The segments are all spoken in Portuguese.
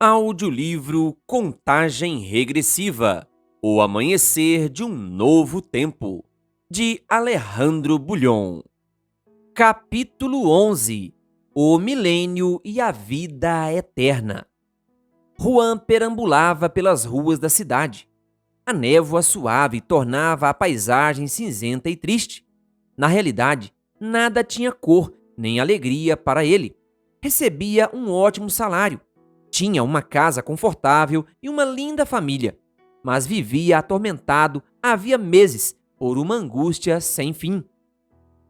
Audiolivro Contagem Regressiva: O Amanhecer de um Novo Tempo, de Alejandro Bulhon. Capítulo 11: O Milênio e a Vida Eterna. Juan perambulava pelas ruas da cidade. A névoa suave tornava a paisagem cinzenta e triste. Na realidade, nada tinha cor nem alegria para ele. Recebia um ótimo salário. Tinha uma casa confortável e uma linda família, mas vivia atormentado havia meses por uma angústia sem fim.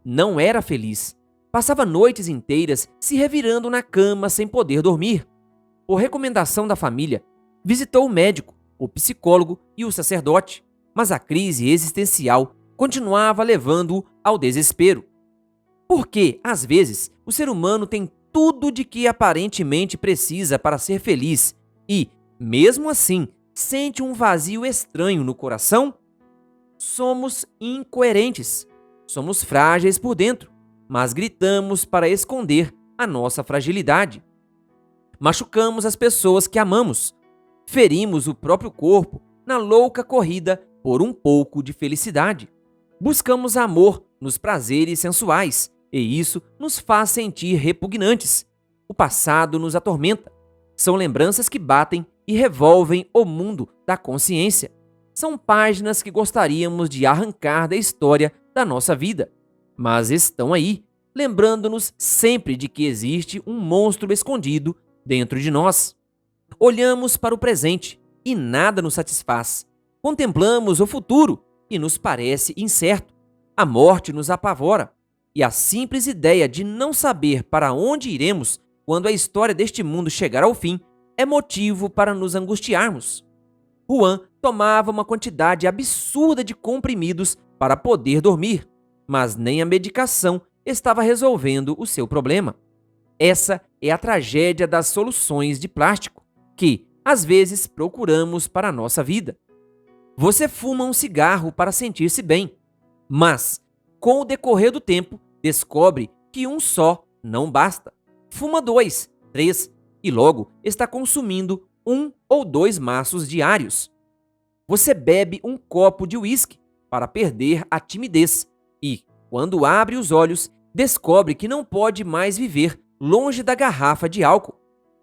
Não era feliz. Passava noites inteiras se revirando na cama sem poder dormir. Por recomendação da família, visitou o médico, o psicólogo e o sacerdote, mas a crise existencial continuava levando-o ao desespero. Porque, às vezes, o ser humano tem tudo de que aparentemente precisa para ser feliz e, mesmo assim, sente um vazio estranho no coração? Somos incoerentes. Somos frágeis por dentro, mas gritamos para esconder a nossa fragilidade. Machucamos as pessoas que amamos. Ferimos o próprio corpo na louca corrida por um pouco de felicidade. Buscamos amor nos prazeres sensuais, e isso nos faz sentir repugnantes. O passado nos atormenta. São lembranças que batem e revolvem o mundo da consciência. São páginas que gostaríamos de arrancar da história da nossa vida, mas estão aí, lembrando-nos sempre de que existe um monstro escondido dentro de nós. Olhamos para o presente e nada nos satisfaz. Contemplamos o futuro e nos parece incerto. A morte nos apavora. E a simples ideia de não saber para onde iremos quando a história deste mundo chegar ao fim é motivo para nos angustiarmos. Juan tomava uma quantidade absurda de comprimidos para poder dormir, mas nem a medicação estava resolvendo o seu problema. Essa é a tragédia das soluções de plástico, que, às vezes, procuramos para a nossa vida. Você fuma um cigarro para sentir-se bem, mas, com o decorrer do tempo, descobre que um só não basta. Fuma 2, 3 e logo está consumindo 1 ou 2 maços diários. Você bebe um copo de uísque para perder a timidez e, quando abre os olhos, descobre que não pode mais viver longe da garrafa de álcool.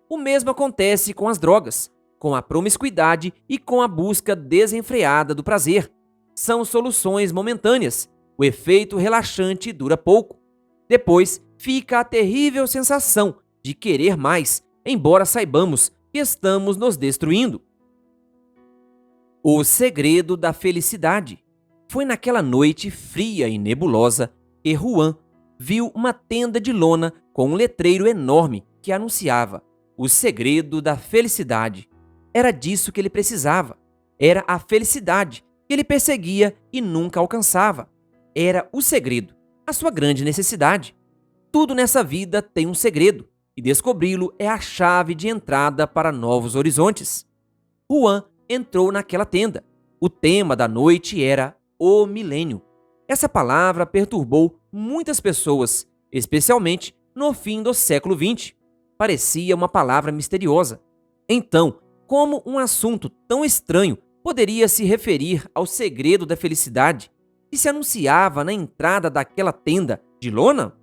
O mesmo acontece com as drogas, com a promiscuidade e com a busca desenfreada do prazer. São soluções momentâneas. O efeito relaxante dura pouco. Depois fica a terrível sensação de querer mais, embora saibamos que estamos nos destruindo. O segredo da felicidade. Foi naquela noite fria e nebulosa que Juan viu uma tenda de lona com um letreiro enorme que anunciava o segredo da felicidade. Era disso que ele precisava. Era a felicidade que ele perseguia e nunca alcançava. Era o segredo, a sua grande necessidade. Tudo nessa vida tem um segredo, e descobri-lo é a chave de entrada para novos horizontes. Juan entrou naquela tenda. O tema da noite era o milênio. Essa palavra perturbou muitas pessoas, especialmente no fim do século XX. Parecia uma palavra misteriosa. Então, como um assunto tão estranho poderia se referir ao segredo da felicidade que se anunciava na entrada daquela tenda de lona?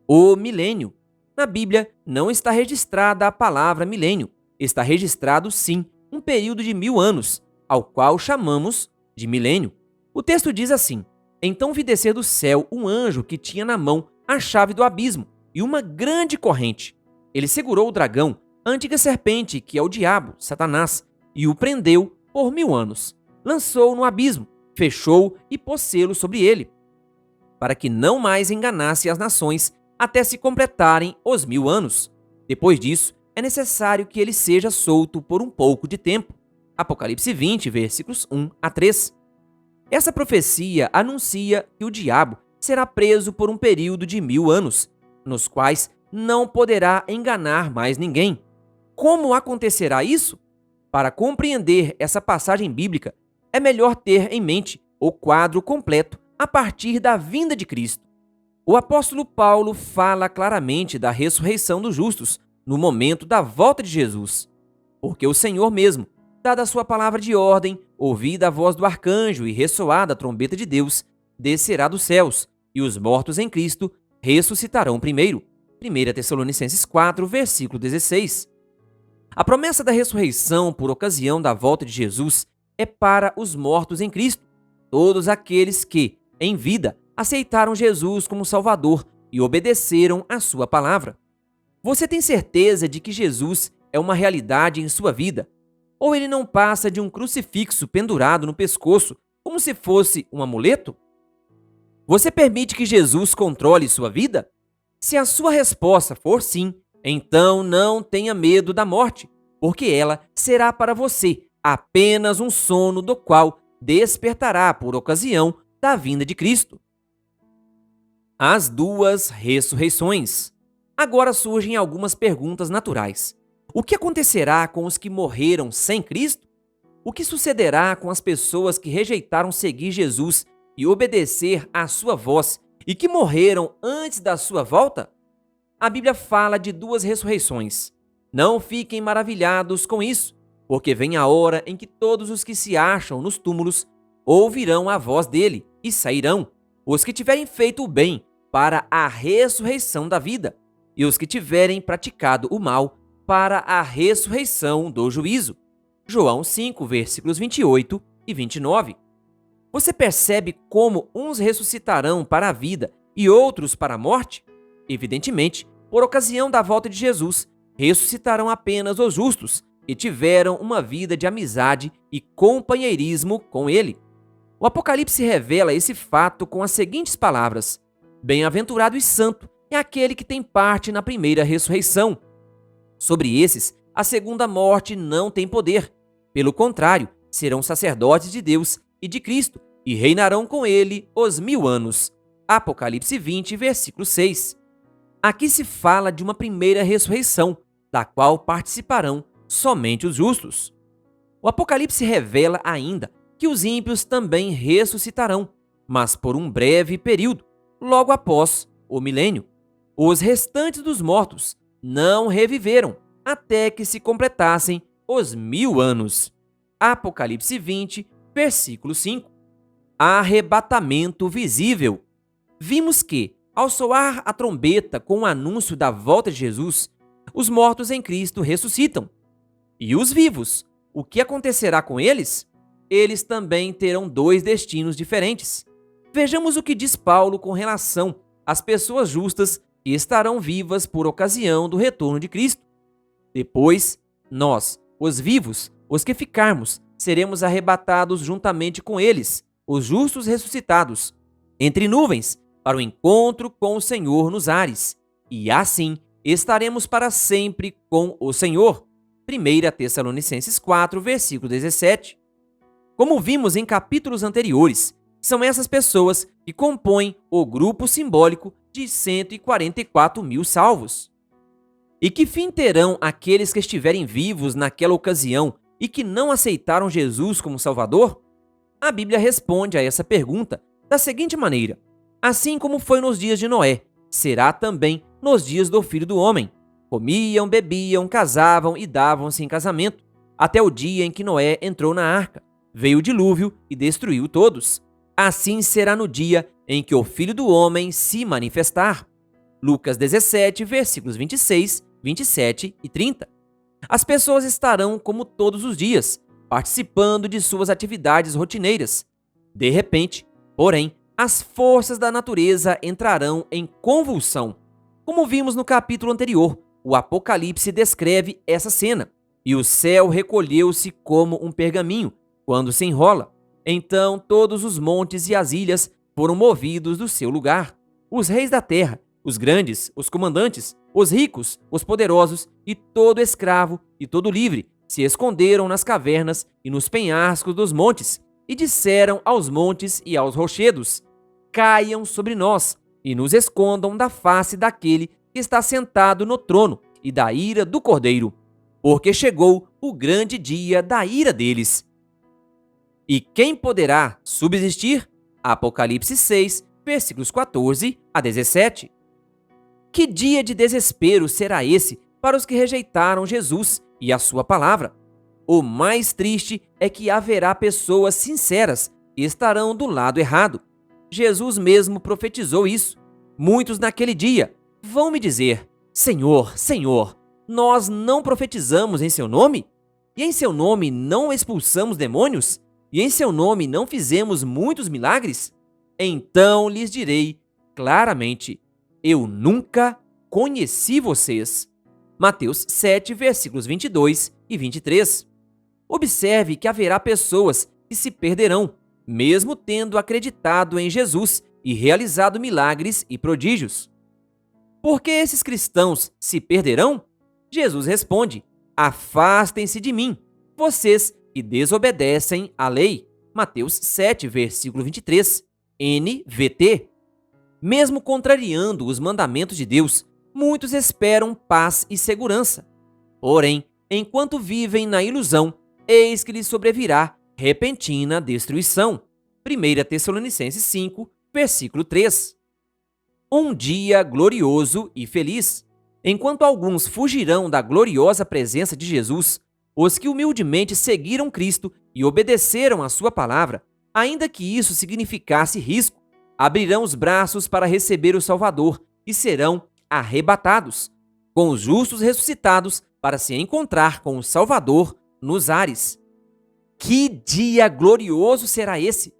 O milênio. Na Bíblia não está registrada a palavra milênio. Está registrado, sim, um período de 1000 anos, ao qual chamamos de milênio. O texto diz assim: Então vi descer do céu um anjo que tinha na mão a chave do abismo e uma grande corrente. Ele segurou o dragão, a antiga serpente, que é o diabo, Satanás, e o prendeu por 1000 anos. Lançou-o no abismo, fechou e pôs selo sobre ele, para que não mais enganasse as nações até se completarem os 1000 anos. Depois disso, é necessário que ele seja solto por um pouco de tempo. Apocalipse 20, versículos 1 a 3. Essa profecia anuncia que o diabo será preso por um período de 1000 anos, nos quais não poderá enganar mais ninguém. Como acontecerá isso? Para compreender essa passagem bíblica, é melhor ter em mente o quadro completo a partir da vinda de Cristo. O apóstolo Paulo fala claramente da ressurreição dos justos no momento da volta de Jesus. porque o Senhor mesmo, dada a sua palavra de ordem, ouvida a voz do arcanjo e ressoada a trombeta de Deus, descerá dos céus, e os mortos em Cristo ressuscitarão primeiro. 1 Tessalonicenses 4, versículo 16. A promessa da ressurreição por ocasião da volta de Jesus é para os mortos em Cristo, todos aqueles que, em vida, aceitaram Jesus como Salvador e obedeceram à sua palavra. Você tem certeza de que Jesus é uma realidade em sua vida? Ou ele não passa de um crucifixo pendurado no pescoço, como se fosse um amuleto? Você permite que Jesus controle sua vida? Se a sua resposta for sim, então não tenha medo da morte, porque ela será para você apenas um sono do qual despertará por ocasião da vinda de Cristo. As duas ressurreições. Agora surgem algumas perguntas naturais. O que acontecerá com os que morreram sem Cristo? O que sucederá com as pessoas que rejeitaram seguir Jesus e obedecer à sua voz e que morreram antes da sua volta? A Bíblia fala de duas ressurreições. Não fiquem maravilhados com isso, porque vem a hora em que todos os que se acham nos túmulos ouvirão a voz dele e sairão, os que tiverem feito o bem para a ressurreição da vida, e os que tiverem praticado o mal para a ressurreição do juízo. João 5, versículos 28 e 29. Você percebe como uns ressuscitarão para a vida e outros para a morte? Evidentemente, por ocasião da volta de Jesus, ressuscitarão apenas os justos, que tiveram uma vida de amizade e companheirismo com ele. O Apocalipse revela esse fato com as seguintes palavras: Bem-aventurado e santo é aquele que tem parte na primeira ressurreição. Sobre esses, a segunda morte não tem poder. Pelo contrário, serão sacerdotes de Deus e de Cristo e reinarão com ele os 1000 anos. Apocalipse 20, versículo 6. Aqui se fala de uma primeira ressurreição, da qual participarão somente os justos. O Apocalipse revela ainda que os ímpios também ressuscitarão, mas por um breve período, logo após o milênio. Os restantes dos mortos não reviveram até que se completassem os 1000 anos. Apocalipse 20, versículo 5. Arrebatamento visível. Vimos que, ao soar a trombeta com o anúncio da volta de Jesus, os mortos em Cristo ressuscitam. E os vivos, o que acontecerá com eles? Eles também terão dois destinos diferentes. Vejamos o que diz Paulo com relação às pessoas justas que estarão vivas por ocasião do retorno de Cristo. Depois, nós, os vivos, os que ficarmos, seremos arrebatados juntamente com eles, os justos ressuscitados, entre nuvens, para o encontro com o Senhor nos ares. E assim estaremos para sempre com o Senhor. 1 Tessalonicenses 4, versículo 17. Como vimos em capítulos anteriores, são essas pessoas que compõem o grupo simbólico de 144 mil salvos. E que fim terão aqueles que estiverem vivos naquela ocasião e que não aceitaram Jesus como Salvador? A Bíblia responde a essa pergunta da seguinte maneira: assim como foi nos dias de Noé, será também nos dias do Filho do Homem. Comiam, bebiam, casavam e davam-se em casamento, até o dia em que Noé entrou na arca. Veio o dilúvio e destruiu todos. Assim será no dia em que o Filho do Homem se manifestar. Lucas 17, versículos 26, 27 e 30. As pessoas estarão como todos os dias, participando de suas atividades rotineiras. De repente, porém, as forças da natureza entrarão em convulsão. Como vimos no capítulo anterior, o Apocalipse descreve essa cena. E o céu recolheu-se como um pergaminho, quando se enrola. Então todos os montes e as ilhas foram movidos do seu lugar. Os reis da terra, os grandes, os comandantes, os ricos, os poderosos e todo escravo e todo livre se esconderam nas cavernas e nos penhascos dos montes e disseram aos montes e aos rochedos: caiam sobre nós e nos escondam da face daquele que está sentado no trono e da ira do Cordeiro, porque chegou o grande dia da ira deles. E quem poderá subsistir? Apocalipse 6, versículos 14 a 17. Que dia de desespero será esse para os que rejeitaram Jesus e a sua palavra. O mais triste é que haverá pessoas sinceras que estarão do lado errado. Jesus mesmo profetizou isso. Muitos naquele dia vão me dizer: Senhor, Senhor, nós não profetizamos em seu nome? E em seu nome não expulsamos demônios? E em seu nome não fizemos muitos milagres? Então lhes direi claramente: eu nunca conheci vocês. Mateus 7, versículos 22 e 23. Observe que haverá pessoas que se perderão, mesmo tendo acreditado em Jesus e realizado milagres e prodígios. Por que esses cristãos se perderão? Jesus responde: afastem-se de mim, vocês que desobedecem à lei. Mateus 7, versículo 23, NVT. Mesmo contrariando os mandamentos de Deus, muitos esperam paz e segurança. Porém, enquanto vivem na ilusão, eis que lhes sobrevirá repentina destruição. 1 Tessalonicenses 5, versículo 3. Um dia glorioso e feliz. Enquanto alguns fugirão da gloriosa presença de Jesus, os que humildemente seguiram Cristo e obedeceram à sua palavra, ainda que isso significasse risco, abrirão os braços para receber o Salvador e serão arrebatados, com os justos ressuscitados para se encontrar com o Salvador nos ares. Que dia glorioso será esse!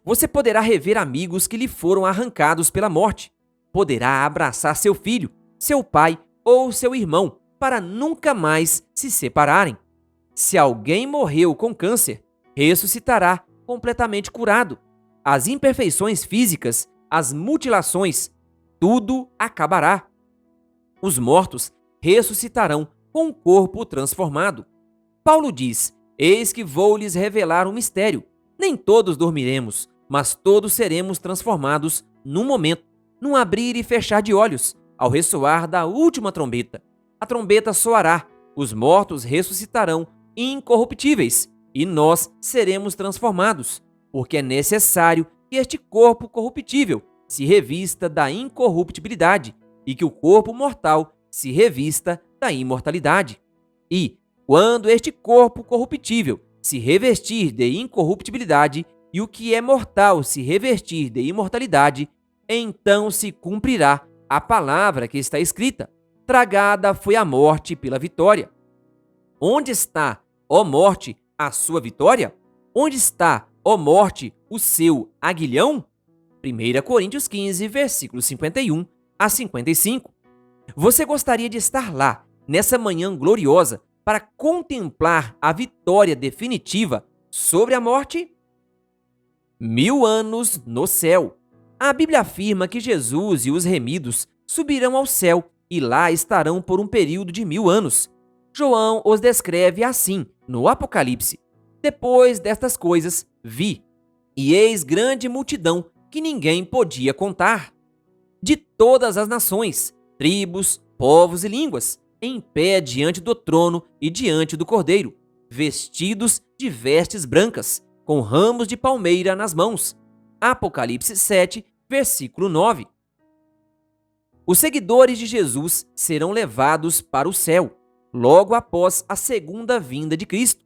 Você poderá rever amigos que lhe foram arrancados pela morte. Poderá abraçar seu filho, seu pai ou seu irmão para nunca mais se separarem. Se alguém morreu com câncer, ressuscitará completamente curado. As imperfeições físicas, as mutilações, tudo acabará. Os mortos ressuscitarão com um corpo transformado. Paulo diz: eis que vou lhes revelar um mistério. Nem todos dormiremos, mas todos seremos transformados num momento, num abrir e fechar de olhos, ao ressoar da última trombeta. A trombeta soará, os mortos ressuscitarão incorruptíveis, e nós seremos transformados, porque é necessário que este corpo corruptível se revista da incorruptibilidade e que o corpo mortal se revista da imortalidade. E, quando este corpo corruptível se revestir de incorruptibilidade e o que é mortal se revestir de imortalidade, então se cumprirá a palavra que está escrita: tragada foi a morte pela vitória. Onde está, ó morte, a sua vitória? Onde está, ó morte, o seu aguilhão? 1 Coríntios 15, versículos 51 a 55. Você gostaria de estar lá, nessa manhã gloriosa, para contemplar a vitória definitiva sobre a morte? 1000 anos no céu. A Bíblia afirma que Jesus e os remidos subirão ao céu e lá estarão por um período de 1000 anos. João os descreve assim no Apocalipse: depois destas coisas vi, e eis grande multidão que ninguém podia contar, de todas as nações, tribos, povos e línguas, em pé diante do trono e diante do Cordeiro, vestidos de vestes brancas, com ramos de palmeira nas mãos. Apocalipse 7, versículo 9. Os seguidores de Jesus serão levados para o céu, logo após a segunda vinda de Cristo,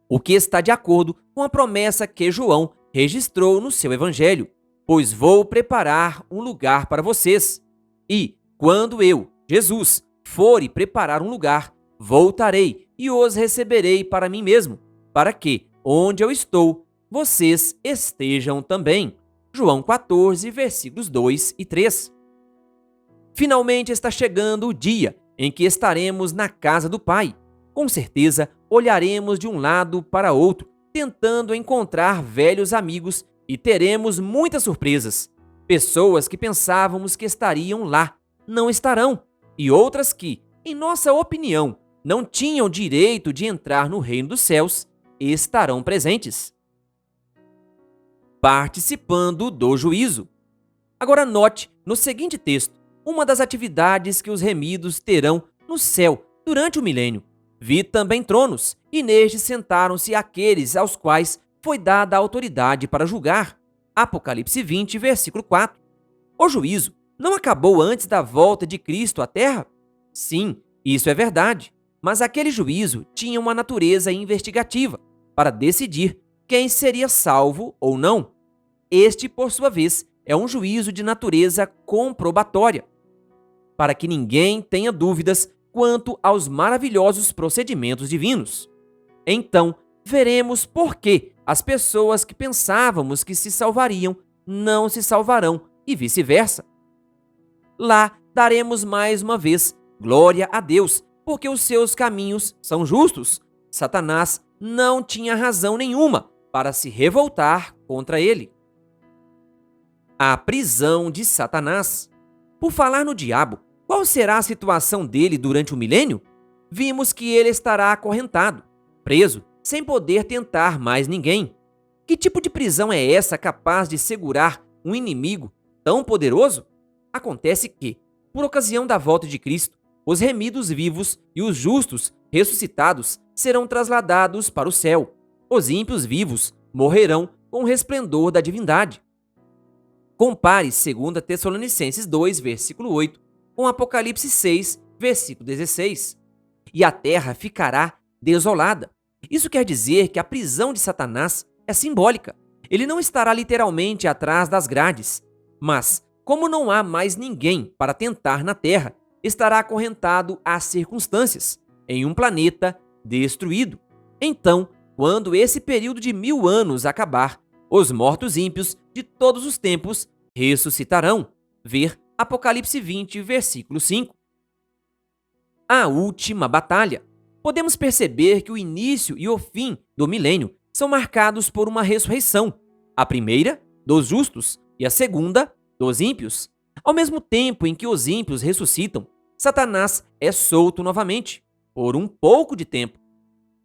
o que está de acordo com a promessa que João registrou no seu evangelho: pois vou preparar um lugar para vocês. E, quando eu, Jesus, for e preparar um lugar, voltarei e os receberei para mim mesmo, para que, onde eu estou, vocês estejam também. João 14, versículos 2 e 3. Finalmente está chegando o dia em que estaremos na casa do Pai. Com certeza, olharemos de um lado para outro, tentando encontrar velhos amigos, e teremos muitas surpresas. Pessoas que pensávamos que estariam lá, não estarão, e outras que, em nossa opinião, não tinham direito de entrar no reino dos céus, estarão presentes, participando do juízo. Agora note, no seguinte texto, uma das atividades que os remidos terão no céu durante o milênio. Vi também tronos, e nestes sentaram-se aqueles aos quais foi dada a autoridade para julgar. Apocalipse 20, versículo 4. O juízo não acabou antes da volta de Cristo à Terra? Sim, isso é verdade. Mas aquele juízo tinha uma natureza investigativa, para decidir quem seria salvo ou não. Este, por sua vez, é um juízo de natureza comprobatória, para que ninguém tenha dúvidas quanto aos maravilhosos procedimentos divinos. Então, veremos por que as pessoas que pensávamos que se salvariam não se salvarão e vice-versa. Lá daremos mais uma vez glória a Deus, porque os seus caminhos são justos. Satanás não tinha razão nenhuma para se revoltar contra ele. A prisão de Satanás. Por falar no diabo, qual será a situação dele durante o milênio? Vimos que ele estará acorrentado, preso, sem poder tentar mais ninguém. Que tipo de prisão é essa capaz de segurar um inimigo tão poderoso? Acontece que, por ocasião da volta de Cristo, os remidos vivos e os justos ressuscitados serão trasladados para o céu. Os ímpios vivos morrerão com o resplendor da divindade. Compare 2 Tessalonicenses 2, versículo 8, com Apocalipse 6, versículo 16. E a terra ficará desolada. Isso quer dizer que a prisão de Satanás é simbólica. Ele não estará literalmente atrás das grades, mas, como não há mais ninguém para tentar na terra, estará acorrentado às circunstâncias, em um planeta destruído. Então, quando esse período de 1000 anos acabar, os mortos ímpios de todos os tempos ressuscitarão. Ver Apocalipse 20, versículo 5. A última batalha. Podemos perceber que o início e o fim do milênio são marcados por uma ressurreição. A primeira, dos justos, e a segunda, dos ímpios. Ao mesmo tempo em que os ímpios ressuscitam, Satanás é solto novamente, por um pouco de tempo.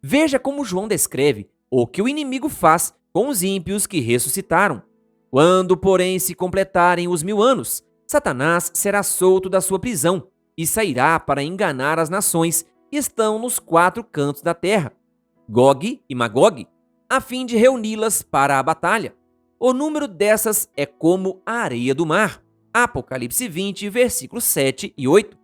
Veja como João descreve o que o inimigo faz com os ímpios que ressuscitaram. Quando, porém, se completarem os 1000 anos, Satanás será solto da sua prisão e sairá para enganar as nações que estão nos 4 cantos da terra, Gog e Magog, a fim de reuni-las para a batalha. O número dessas é como a areia do mar. Apocalipse 20, versículos 7 e 8.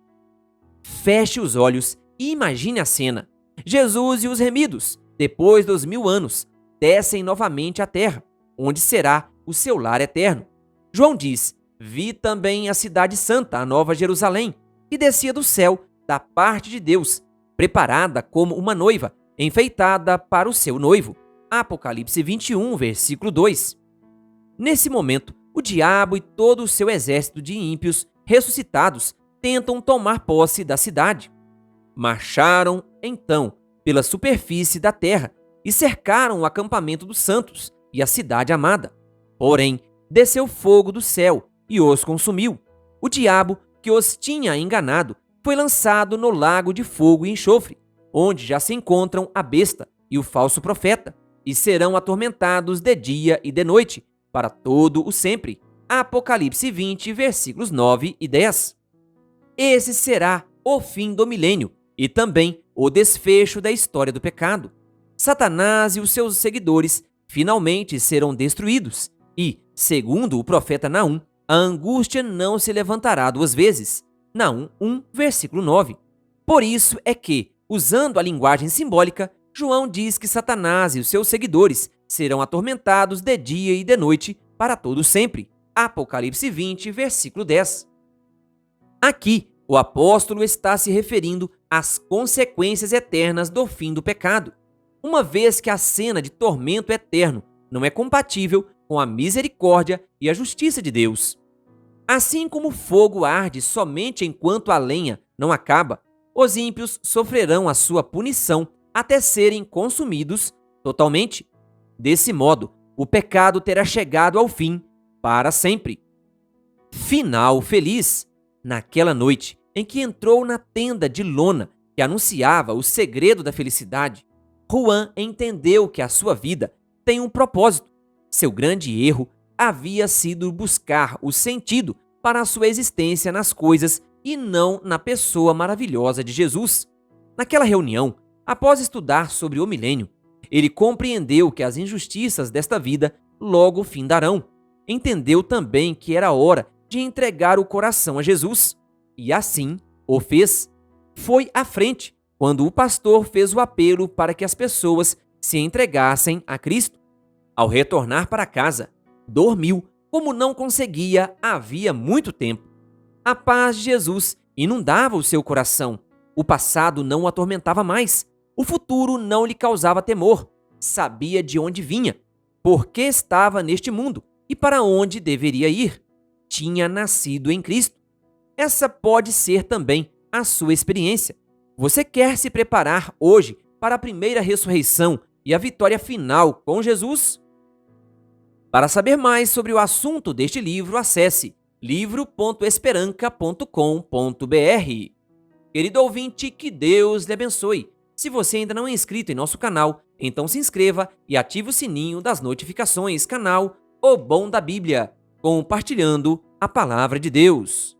Feche os olhos e imagine a cena. Jesus e os remidos, depois dos 1000 anos, descem novamente à terra, onde será o seu lar eterno. João diz: vi também a cidade santa, a nova Jerusalém, que descia do céu, da parte de Deus, preparada como uma noiva, enfeitada para o seu noivo. Apocalipse 21, versículo 2. Nesse momento, o diabo e todo o seu exército de ímpios ressuscitados tentam tomar posse da cidade. Marcharam, então, pela superfície da terra e cercaram o acampamento dos santos e a cidade amada. Porém, desceu fogo do céu e os consumiu. O diabo, que os tinha enganado, foi lançado no lago de fogo e enxofre, onde já se encontram a besta e o falso profeta, e serão atormentados de dia e de noite, para todo o sempre. Apocalipse 20, versículos 9 e 10. Esse será o fim do milênio e também o desfecho da história do pecado. Satanás e os seus seguidores finalmente serão destruídos e, segundo o profeta Naum, a angústia não se levantará 2 vezes. Naum 1, versículo 9. Por isso é que, usando a linguagem simbólica, João diz que Satanás e os seus seguidores serão atormentados de dia e de noite para todo sempre. Apocalipse 20, versículo 10. Aqui, o apóstolo está se referindo às consequências eternas do fim do pecado, uma vez que a cena de tormento eterno não é compatível com a misericórdia e a justiça de Deus. Assim como o fogo arde somente enquanto a lenha não acaba, os ímpios sofrerão a sua punição até serem consumidos totalmente. Desse modo, o pecado terá chegado ao fim para sempre. Final feliz. Naquela noite em que entrou na tenda de lona que anunciava o segredo da felicidade, Juan entendeu que a sua vida tem um propósito. Seu grande erro havia sido buscar o sentido para a sua existência nas coisas e não na pessoa maravilhosa de Jesus. Naquela reunião, após estudar sobre o milênio, ele compreendeu que as injustiças desta vida logo findarão. Entendeu também que era hora de entregar o coração a Jesus. E assim o fez. Foi à frente, quando o pastor fez o apelo para que as pessoas se entregassem a Cristo. Ao retornar para casa, dormiu como não conseguia havia muito tempo. A paz de Jesus inundava o seu coração. O passado não o atormentava mais. O futuro não lhe causava temor. Sabia de onde vinha, por que estava neste mundo e para onde deveria ir. Tinha nascido em Cristo. Essa pode ser também a sua experiência. Você quer se preparar hoje para a primeira ressurreição e a vitória final com Jesus? Para saber mais sobre o assunto deste livro, acesse livro.esperanca.com.br. Querido ouvinte, que Deus lhe abençoe. Se você ainda não é inscrito em nosso canal, então se inscreva e ative o sininho das notificações. Canal O Bom da Bíblia, compartilhando a Palavra de Deus.